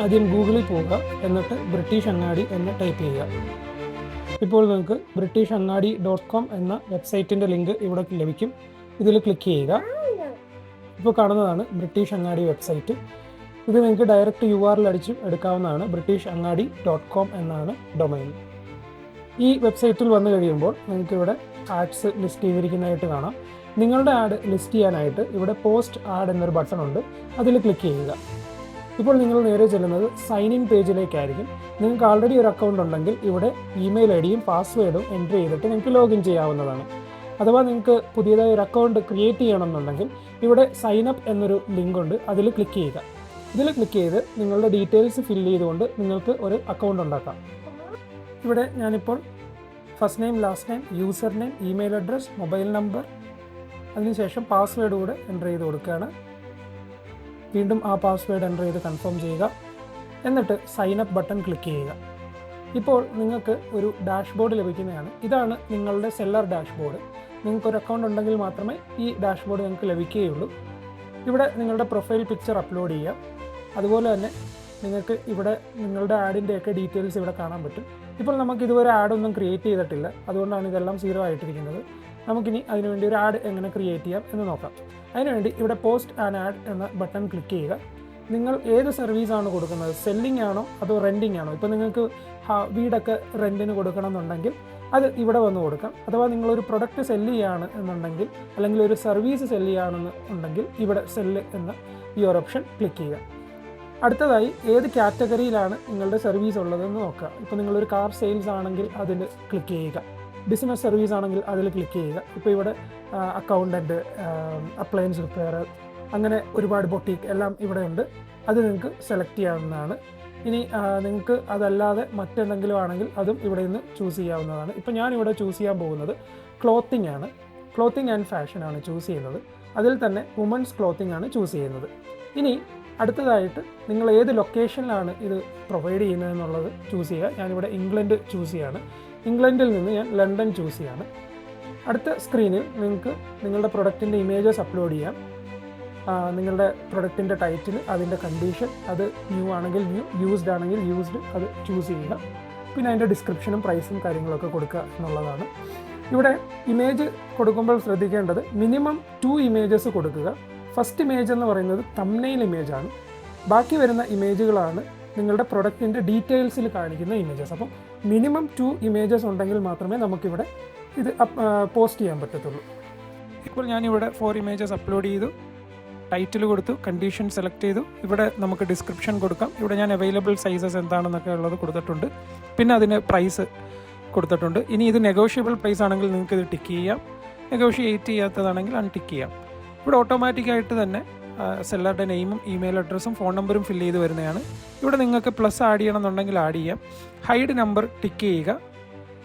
ആദ്യം ഗൂഗിളിൽ പോവുക, എന്നിട്ട് ബ്രിട്ടീഷ് അങ്ങാടി എന്ന് ടൈപ്പ് ചെയ്യുക. ഇപ്പോൾ നിങ്ങൾക്ക് BritishAngadi.com എന്ന വെബ്സൈറ്റിൻ്റെ ലിങ്ക് ഇവിടെ ലഭിക്കും. ഇതിൽ ക്ലിക്ക് ചെയ്യുക. ഇപ്പോൾ കാണുന്നതാണ് ബ്രിട്ടീഷ് അങ്ങാടി വെബ്സൈറ്റ്. ഇത് നിങ്ങൾക്ക് ഡയറക്റ്റ് URL അടിച്ച് എടുക്കാവുന്നതാണ്. BritishAngadi.com എന്നാണ് ഡൊമൈൻ. ഈ വെബ്സൈറ്റിൽ വന്നു കഴിയുമ്പോൾ നിങ്ങൾക്ക് ഇവിടെ ആഡ്സ് ലിസ്റ്റ് ചെയ്തിരിക്കുന്നതായിട്ട് കാണാം. നിങ്ങളുടെ ആഡ് ലിസ്റ്റ് ചെയ്യാനായിട്ട് ഇവിടെ പോസ്റ്റ് ആഡ് എന്നൊരു ബട്ടൺ ഉണ്ട്, അതിൽ ക്ലിക്ക് ചെയ്യുക. ഇപ്പോൾ നിങ്ങൾ നേരെ ചെല്ലുന്നത് സൈൻ ഇൻ പേജിലേക്കായിരിക്കും. നിങ്ങൾക്ക് ആൾറെഡി ഒരു അക്കൗണ്ട് ഉണ്ടെങ്കിൽ ഇവിടെ ഇമെയിൽ ഐഡിയും പാസ്വേഡും എൻട്രി ചെയ്തിട്ട് നിങ്ങൾക്ക് ലോഗിൻ ചെയ്യാവുന്നതാണ്. അഥവാ നിങ്ങൾക്ക് പുതിയതായി ഒരു അക്കൗണ്ട് ക്രിയേറ്റ് ചെയ്യണമെന്നുണ്ടെങ്കിൽ ഇവിടെ സൈൻ അപ്പ് എന്നൊരു ലിങ്ക് ഉണ്ട്, അതിൽ ക്ലിക്ക് ചെയ്യുക. ഇതിൽ ക്ലിക്ക് ചെയ്ത് നിങ്ങളുടെ ഡീറ്റെയിൽസ് ഫില്ല് ചെയ്തുകൊണ്ട് നിങ്ങൾക്ക് ഒരു അക്കൗണ്ട് ഉണ്ടാക്കാം. ഇവിടെ ഞാനിപ്പോൾ first name, last name, user name, email address, mobile number, അതിനുശേഷം പാസ്വേഡ് കൂടെ എൻ്റർ ചെയ്ത് കൊടുക്കുകയാണ്. വീണ്ടും ആ പാസ്വേഡ് എൻ്റർ ചെയ്ത് കൺഫേം ചെയ്യുക. എന്നിട്ട് സൈൻ അപ്പ് ബട്ടൺ ക്ലിക്ക് ചെയ്യുക. ഇപ്പോൾ നിങ്ങൾക്ക് ഒരു ഡാഷ്ബോർഡ് ലഭിക്കുന്നതാണ്. ഇതാണ് നിങ്ങളുടെ സെല്ലർ ഡാഷ്ബോർഡ്. നിങ്ങൾക്കൊരു അക്കൗണ്ട് ഉണ്ടെങ്കിൽ മാത്രമേ ഈ ഡാഷ്ബോർഡ് നിങ്ങൾക്ക് ലഭിക്കുകയുള്ളൂ. ഇവിടെ നിങ്ങളുടെ പ്രൊഫൈൽ പിക്ചർ അപ്ലോഡ് ചെയ്യാം. അതുപോലെ തന്നെ നിങ്ങൾക്ക് ഇവിടെ നിങ്ങളുടെ ആഡിൻ്റെയൊക്കെ ഡീറ്റെയിൽസ് ഇവിടെ കാണാൻ പറ്റും. ഇപ്പോൾ നമുക്ക് ഇതുവരെ ആഡൊന്നും ക്രിയേറ്റ് ചെയ്തിട്ടില്ല, അതുകൊണ്ടാണ് ഇതെല്ലാം 0 ആയിട്ടിരിക്കുന്നത്. നമുക്കിനി അതിനുവേണ്ടി ഒരു ആഡ് എങ്ങനെ ക്രിയേറ്റ് ചെയ്യാം എന്ന് നോക്കാം. അതിനുവേണ്ടി ഇവിടെ പോസ്റ്റ് ആൻ ആഡ് എന്ന ബട്ടൺ ക്ലിക്ക് ചെയ്യുക. നിങ്ങൾ ഏത് സർവീസാണ് കൊടുക്കുന്നത്, സെല്ലിംഗ് ആണോ അതോ റെൻറ്റിംഗ് ആണോ? ഇപ്പോൾ നിങ്ങൾക്ക് വീടൊക്കെ റെൻറ്റിന് കൊടുക്കണം എന്നുണ്ടെങ്കിൽ അത് ഇവിടെ വന്ന് കൊടുക്കാം. അഥവാ നിങ്ങളൊരു പ്രൊഡക്റ്റ് സെല്ല് ചെയ്യുകയാണ് എന്നുണ്ടെങ്കിൽ, അല്ലെങ്കിൽ ഒരു സർവീസ് സെല്ല് ചെയ്യുകയാണെന്നുണ്ടെങ്കിൽ ഇവിടെ സെല്ല് എന്ന ഈ ഒരു ഓപ്ഷൻ ക്ലിക്ക് ചെയ്യുക. അടുത്തതായി ഏത് കാറ്റഗറിയിലാണ് നിങ്ങളുടെ സർവീസ് ഉള്ളതെന്ന് നോക്കുക. ഇപ്പോൾ നിങ്ങളൊരു കാർ സെയിൽസ് ആണെങ്കിൽ അതിൽ ക്ലിക്ക് ചെയ്യുക. ബിസിനസ് സർവീസ് ആണെങ്കിൽ അതിൽ ക്ലിക്ക് ചെയ്യുക. ഇപ്പോൾ ഇവിടെ അക്കൗണ്ടൻറ്റ്, അപ്ലയൻസ് റിപ്പയർ, അങ്ങനെ ഒരുപാട് ബൊട്ടീക്ക് എല്ലാം ഇവിടെ ഉണ്ട്. അത് നിങ്ങൾക്ക് സെലക്ട് ചെയ്യാവുന്നതാണ്. ഇനി നിങ്ങൾക്ക് അതല്ലാതെ മറ്റെന്തെങ്കിലും ആണെങ്കിൽ അതും ഇവിടെ നിന്ന് ചൂസ് ചെയ്യാവുന്നതാണ്. ഇപ്പോൾ ഞാനിവിടെ ചൂസ് ചെയ്യാൻ പോകുന്നത് ക്ലോത്തിങ് ആണ്. ക്ലോത്തിങ് ആൻഡ് ഫാഷനാണ് ചൂസ് ചെയ്യുന്നത്. അതിൽ തന്നെ വുമൻസ് ക്ലോത്തിങ് ആണ് ചൂസ് ചെയ്യുന്നത്. ഇനി അടുത്തതായിട്ട് നിങ്ങൾ ഏത് ലൊക്കേഷനിലാണ് ഇത് പ്രൊവൈഡ് ചെയ്യുന്നതെന്നുള്ളത് ചൂസ് ചെയ്യുക. ഞാനിവിടെ ഇംഗ്ലണ്ട് ചൂസ് ചെയ്യുകയാണ്. ഇംഗ്ലണ്ടിൽ നിന്ന് ഞാൻ ലണ്ടൻ ചൂസ് ചെയ്യാണ്. അടുത്ത സ്ക്രീനിൽ നിങ്ങൾക്ക് നിങ്ങളുടെ പ്രൊഡക്റ്റിൻ്റെ ഇമേജസ് അപ്ലോഡ് ചെയ്യാം. നിങ്ങളുടെ പ്രൊഡക്റ്റിൻ്റെ ടൈറ്റിൽ, അതിൻ്റെ കണ്ടീഷൻ, അത് ന്യൂ ആണെങ്കിൽ ന്യൂ, യൂസ്ഡ് ആണെങ്കിൽ യൂസ്ഡ്, അത് ചൂസ് ചെയ്യുക. പിന്നെ അതിൻ്റെ ഡിസ്ക്രിപ്ഷനും പ്രൈസും കാര്യങ്ങളൊക്കെ കൊടുക്കുക എന്നുള്ളതാണ്. ഇവിടെ ഇമേജ് കൊടുക്കുമ്പോൾ ശ്രദ്ധിക്കേണ്ടത് മിനിമം 2 ഇമേജസ് കൊടുക്കുക. ഫസ്റ്റ് ഇമേജ് എന്ന് പറയുന്നത് തംബ്നെയിൽ ഇമേജാണ്. ബാക്കി വരുന്ന ഇമേജുകളാണ് നിങ്ങളുടെ പ്രൊഡക്റ്റിൻ്റെ ഡീറ്റെയിൽസിൽ കാണിക്കുന്ന ഇമേജസ്. അപ്പം മിനിമം 2 ഇമേജസ് ഉണ്ടെങ്കിൽ മാത്രമേ നമുക്കിവിടെ ഇത് പോസ്റ്റ് ചെയ്യാൻ പറ്റത്തുള്ളൂ. ഇപ്പോൾ ഞാനിവിടെ 4 ഇമേജസ് അപ്ലോഡ് ചെയ്തു, ടൈറ്റിൽ കൊടുത്തു, കണ്ടീഷൻ സെലക്ട് ചെയ്തു. ഇവിടെ നമുക്ക് ഡിസ്ക്രിപ്ഷൻ കൊടുക്കാം. ഇവിടെ ഞാൻ അവൈലബിൾ സൈസസ് എന്താണെന്നൊക്കെ ഉള്ളത് കൊടുത്തിട്ടുണ്ട്. പിന്നെ അതിന് പ്രൈസ് കൊടുത്തിട്ടുണ്ട്. ഇനി ഇത് നെഗോഷ്യബിൾ പ്രൈസ് ആണെങ്കിൽ നിങ്ങൾക്ക് ഇത് ടിക്ക് ചെയ്യാം, നെഗോഷിയേറ്റ് ചെയ്യാത്തതാണെങ്കിൽ അൺടിക്ക് ചെയ്യാം. ഇവിടെ ഓട്ടോമാറ്റിക്കായിട്ട് തന്നെ സെല്ലറുടെ നെയിമും ഇമെയിൽ അഡ്രസ്സും ഫോൺ നമ്പറും ഫില്ല് ചെയ്ത് വരുന്നതാണ്. ഇവിടെ നിങ്ങൾക്ക് പ്ലസ് ആഡ് ചെയ്യണമെന്നുണ്ടെങ്കിൽ ആഡ് ചെയ്യാം. ഹൈഡ് നമ്പർ ടിക്ക് ചെയ്യുക.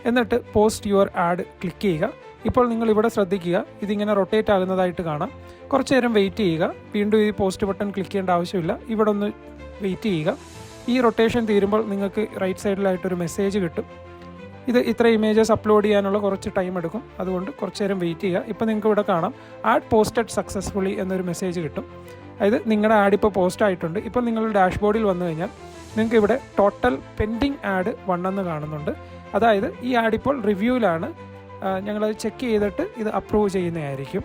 എന്നിട്ട് പോസ്റ്റ് യുവർ ആഡ് ക്ലിക്ക് ചെയ്യുക. ഇപ്പോൾ നിങ്ങൾ ഇവിടെ ശ്രദ്ധിക്കുക, ഇതിങ്ങനെ റൊട്ടേറ്റ് ആകുന്നതായിട്ട് കാണാം. കുറച്ച് നേരം വെയിറ്റ് ചെയ്യുക. വീണ്ടും ഈ പോസ്റ്റ് ബട്ടൺ ക്ലിക്ക് ചെയ്യേണ്ട ആവശ്യമില്ല. ഇവിടെ ഒന്ന് വെയിറ്റ് ചെയ്യുക. ഈ റൊട്ടേഷൻ തീരുമ്പോൾ നിങ്ങൾക്ക് റൈറ്റ് സൈഡിലായിട്ടൊരു മെസ്സേജ് കിട്ടും. ഇത് ഇത്ര ഇമേജസ് അപ്ലോഡ് ചെയ്യാനുള്ള കുറച്ച് ടൈം എടുക്കും, അതുകൊണ്ട് കുറച്ച് നേരം വെയിറ്റ് ചെയ്യുക. ഇപ്പോൾ നിങ്ങൾക്ക് ഇവിടെ കാണാം ആഡ് പോസ്റ്റഡ് സക്സസ്ഫുള്ളി എന്നൊരു മെസ്സേജ് കിട്ടും. അതായത് നിങ്ങളുടെ ആഡ് ഇപ്പോൾ പോസ്റ്റ് ആയിട്ടുണ്ട്. ഇപ്പോൾ നിങ്ങളുടെ ഡാഷ്ബോർഡിൽ വന്നു കഴിഞ്ഞാൽ നിങ്ങൾക്ക് ഇവിടെ ടോട്ടൽ പെൻഡിങ് ആഡ് 1 എന്ന് കാണുന്നുണ്ട്. അതായത് ഈ ആഡ് ഇപ്പോൾ റിവ്യൂവിലാണ്. ഞങ്ങളത് ചെക്ക് ചെയ്തിട്ട് ഇത് അപ്രൂവ് ചെയ്യുന്നതായിരിക്കും.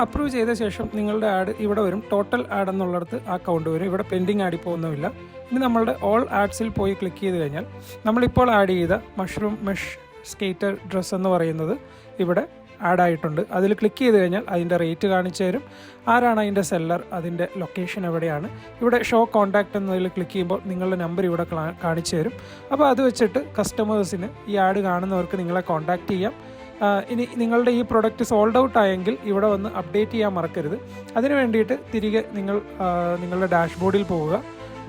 അപ്രൂവ് ചെയ്ത ശേഷം നിങ്ങളുടെ ആഡ് ഇവിടെ വരും. ടോട്ടൽ ആഡ് എന്നുള്ളിടത്ത് ആ കൗണ്ട് വരും. ഇവിടെ പെൻഡിങ് ആഡ് ഇപ്പോൾ ഒന്നുമില്ല. ഇനി നമ്മളുടെ ഓൾ ആഡ്സിൽ പോയി ക്ലിക്ക് ചെയ്ത് കഴിഞ്ഞാൽ നമ്മളിപ്പോൾ ആഡ് ചെയ്ത മഷ്റൂം മെഷ് സ്കേറ്റർ ഡ്രസ്സ് എന്ന് പറയുന്നത് ഇവിടെ ആഡ് ആയിട്ടുണ്ട്. അതിൽ ക്ലിക്ക് ചെയ്ത് കഴിഞ്ഞാൽ അതിൻ്റെ റേറ്റ് കാണിച്ചു തരും, ആരാണ് അതിൻ്റെ സെല്ലർ, അതിൻ്റെ ലൊക്കേഷൻ എവിടെയാണ്. ഇവിടെ ഷോ കോൺടാക്റ്റ് എന്നതിൽ ക്ലിക്ക് ചെയ്യുമ്പോൾ നിങ്ങളുടെ നമ്പർ ഇവിടെ കാണിച്ചു തരും. അപ്പോൾ അത് വെച്ചിട്ട് കസ്റ്റമേഴ്സിന് ഈ ആഡ് കാണുന്നവർക്ക് നിങ്ങളെ കോൺടാക്റ്റ് ചെയ്യാം. ഇനി നിങ്ങളുടെ ഈ പ്രൊഡക്റ്റ് സോൾഡ് ഔട്ട് ആയെങ്കിൽ ഇവിടെ വന്ന് അപ്ഡേറ്റ് ചെയ്യാൻ മറക്കരുത്. അതിന് വേണ്ടിയിട്ട് തിരികെ നിങ്ങളുടെ ഡാഷ്ബോർഡിൽ പോവുക.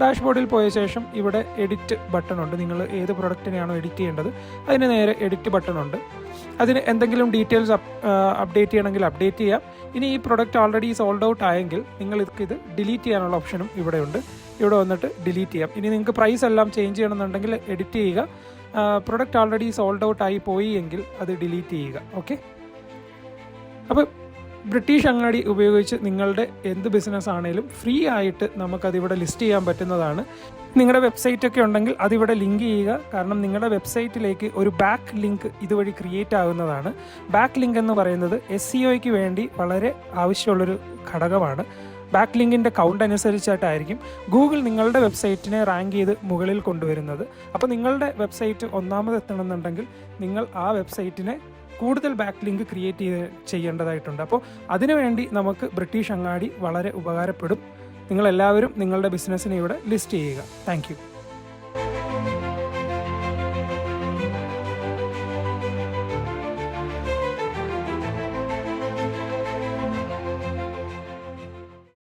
ഡാഷ്ബോർഡിൽ പോയ ശേഷം ഇവിടെ എഡിറ്റ് ബട്ടൺ ഉണ്ട്. നിങ്ങൾ ഏത് പ്രൊഡക്റ്റിനെയാണോ എഡിറ്റ് ചെയ്യേണ്ടത് അതിന് നേരെ എഡിറ്റ് ബട്ടൺ ഉണ്ട്. അതിന് എന്തെങ്കിലും ഡീറ്റെയിൽസ് അപ്ഡേറ്റ് ചെയ്യണമെങ്കിൽ അപ്ഡേറ്റ് ചെയ്യാം. ഇനി ഈ പ്രൊഡക്റ്റ് ഓൾറെഡി സോൾഡ് ഔട്ട് ആയെങ്കിൽ ഇത് ഡിലീറ്റ് ചെയ്യാനുള്ള ഓപ്ഷനും ഇവിടെ ഉണ്ട്. ഇവിടെ വന്നിട്ട് ഡിലീറ്റ് ചെയ്യാം. ഇനി നിങ്ങൾക്ക് പ്രൈസ് എല്ലാം ചേഞ്ച് ചെയ്യണമെന്നുണ്ടെങ്കിൽ എഡിറ്റ് ചെയ്യുക. പ്രൊഡക്റ്റ് ഓൾറെഡി സോൾഡ് ഔട്ട് ആയി പോയി എങ്കിൽ അത് ഡിലീറ്റ് ചെയ്യുക. ഓക്കെ, അപ്പോൾ ബ്രിട്ടീഷ് അങ്ങാടി ഉപയോഗിച്ച് നിങ്ങളുടെ എന്ത് ബിസിനസ് ആണെങ്കിലും ഫ്രീ ആയിട്ട് നമുക്കതിവിടെ ലിസ്റ്റ് ചെയ്യാൻ പറ്റുന്നതാണ്. നിങ്ങളുടെ വെബ്സൈറ്റ് ഒക്കെ ഉണ്ടെങ്കിൽ അതിവിടെ ലിങ്ക് ചെയ്യുക. കാരണം നിങ്ങളുടെ വെബ്സൈറ്റിലേക്ക് ഒരു ബാക്ക് ലിങ്ക് ഇതുവഴി ക്രിയേറ്റ് ആകുന്നതാണ്. ബാക്ക് ലിങ്ക് എന്ന് പറയുന്നത് SEOയ്ക്ക് വേണ്ടി വളരെ ആവശ്യമുള്ളൊരു ഘടകമാണ്. ബാക്ക് ലിങ്കിൻ്റെ കൗണ്ട് അനുസരിച്ചായിട്ടായിരിക്കും ഗൂഗിൾ നിങ്ങളുടെ വെബ്സൈറ്റിനെ റാങ്ക് ചെയ്ത് മുകളിൽ കൊണ്ടുവരുന്നത്. അപ്പോൾ നിങ്ങളുടെ വെബ്സൈറ്റ് ഒന്നാമതെത്തണമെന്നുണ്ടെങ്കിൽ നിങ്ങൾ ആ വെബ്സൈറ്റിനെ കൂടുതൽ ബാക്ക് ലിങ്ക് ക്രിയേറ്റ് ചെയ്യേണ്ടതായിട്ടുണ്ട്. അപ്പോൾ അതിനുവേണ്ടി നമുക്ക് ബ്രിട്ടീഷ് അങ്ങാടി വളരെ ഉപകാരപ്പെടും. നിങ്ങളെല്ലാവരും നിങ്ങളുടെ ബിസിനസ്സിനെ ഇവിടെ ലിസ്റ്റ് ചെയ്യുക. താങ്ക്